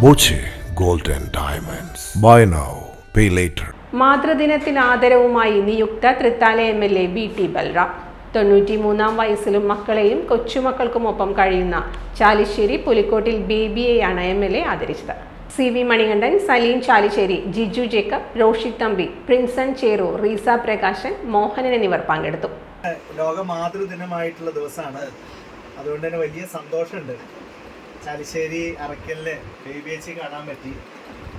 Boche gold and diamonds. Buy now pay later. മാതൃദിനത്തിന് ആദരവുമായി നിയുക്ത തൃത്താല MLA BT ബൽറാം. 93-ാം വയസ്സിലും മക്കളെയും കൊച്ചുമക്കൾക്കുമൊപ്പം കഴിയുന്ന ചാലിശ്ശേരി പുലിക്കോട്ടിൽ ബേബിയെയാണ് MLA ആദരിച്ചത്. CV മണികണ്ഠൻ, സലീം ചാലിശ്ശേരി, ജിജു ജേക്കബ്, റോഷിത് തമ്പി, പ്രിൻസൺ ചേറു, റീസ പ്രകാശൻ, മോഹനൻ എന്നിവർ പങ്കെടുത്തു. ലോക മാതൃദിനമായിട്ടുള്ള ദിവസമാണ്. അതുകൊണ്ട് തന്നെ വലിയ സന്തോഷമുണ്ട്. ചാലിശ്ശേരി അറക്കലിലെ ബേബിയേച്ചി കാണാൻ പറ്റി.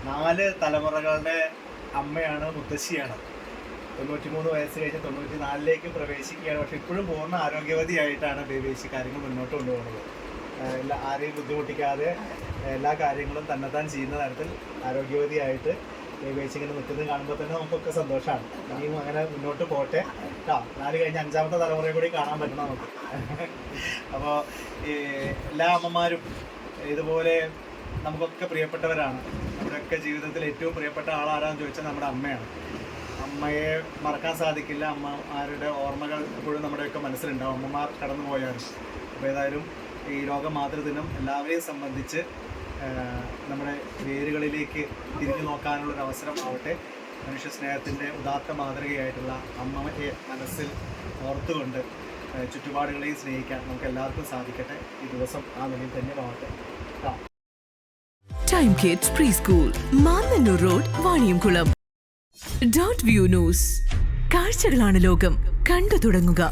4 തലമുറകളുടെ അമ്മയാണ്, മുത്തശ്ശിയാണ്. 93 വയസ്സ് കഴിഞ്ഞ് 94ലേക്ക് പ്രവേശിക്കുകയാണ്. പക്ഷെ ഇപ്പോഴും പൂർണ്ണ ആരോഗ്യവതിയായിട്ടാണ് ബേബിയേച്ചി കാര്യങ്ങൾ മുന്നോട്ട് കൊണ്ടുപോകുന്നത്. ആരെയും ബുദ്ധിമുട്ടിക്കാതെ എല്ലാ കാര്യങ്ങളും തന്നെത്താൻ ചെയ്യുന്ന തരത്തിൽ ആരോഗ്യവതിയായിട്ട് ബേബിയേച്ചി ഇങ്ങനെ നിൽക്കുന്നത് കാണുമ്പോൾ തന്നെ നമുക്കൊക്കെ സന്തോഷമാണ്. ഇനിയും അങ്ങനെ മുന്നോട്ട് പോട്ടെ. 4 കഴിഞ്ഞ് 5ാമത്തെ തലമുറയെ കൂടി കാണാൻ പറ്റണം നമുക്ക്. അപ്പോൾ എല്ലാ അമ്മമാരും ഇതുപോലെ നമുക്കൊക്കെ പ്രിയപ്പെട്ടവരാണ്. നമ്മുടെയൊക്കെ ജീവിതത്തിൽ ഏറ്റവും പ്രിയപ്പെട്ട ആളാരാന്ന് ചോദിച്ചാൽ നമ്മുടെ അമ്മയാണ്. അമ്മയെ മറക്കാൻ സാധിക്കില്ല. അമ്മമാരുടെ ഓർമ്മകൾ എപ്പോഴും നമ്മുടെയൊക്കെ മനസ്സിലുണ്ടാവും, അമ്മമാർ കടന്നു പോയാലും. അപ്പോൾ ഏതായാലും ഈ ലോക മാതൃദിനം എല്ലാവരെയും സംബന്ധിച്ച് നമ്മുടെ വേരുകളിലേക്ക് തിരിഞ്ഞു നോക്കാനുള്ളൊരു അവസരം ആവട്ടെ. മനുഷ്യ സ്നേഹത്തിൻ്റെ ഉദാത്ത മാതൃകയായിട്ടുള്ള അമ്മയെ മനസ്സിൽ ഓർത്തുകൊണ്ട് ചുറ്റുപാടുകളെയും സ്നേഹിക്കാൻ നമുക്ക് എല്ലാവർക്കും സാധിക്കട്ടെ. ഈ ദിവസം ആ നിലയിൽ തന്നെ ആവട്ടെ. Time kids pre school, Mannannur road, Vaniyamkulam. Dot view news. കാഴ്ചകളാണ് ലോകം, കണ്ടു തുടങ്ങുക.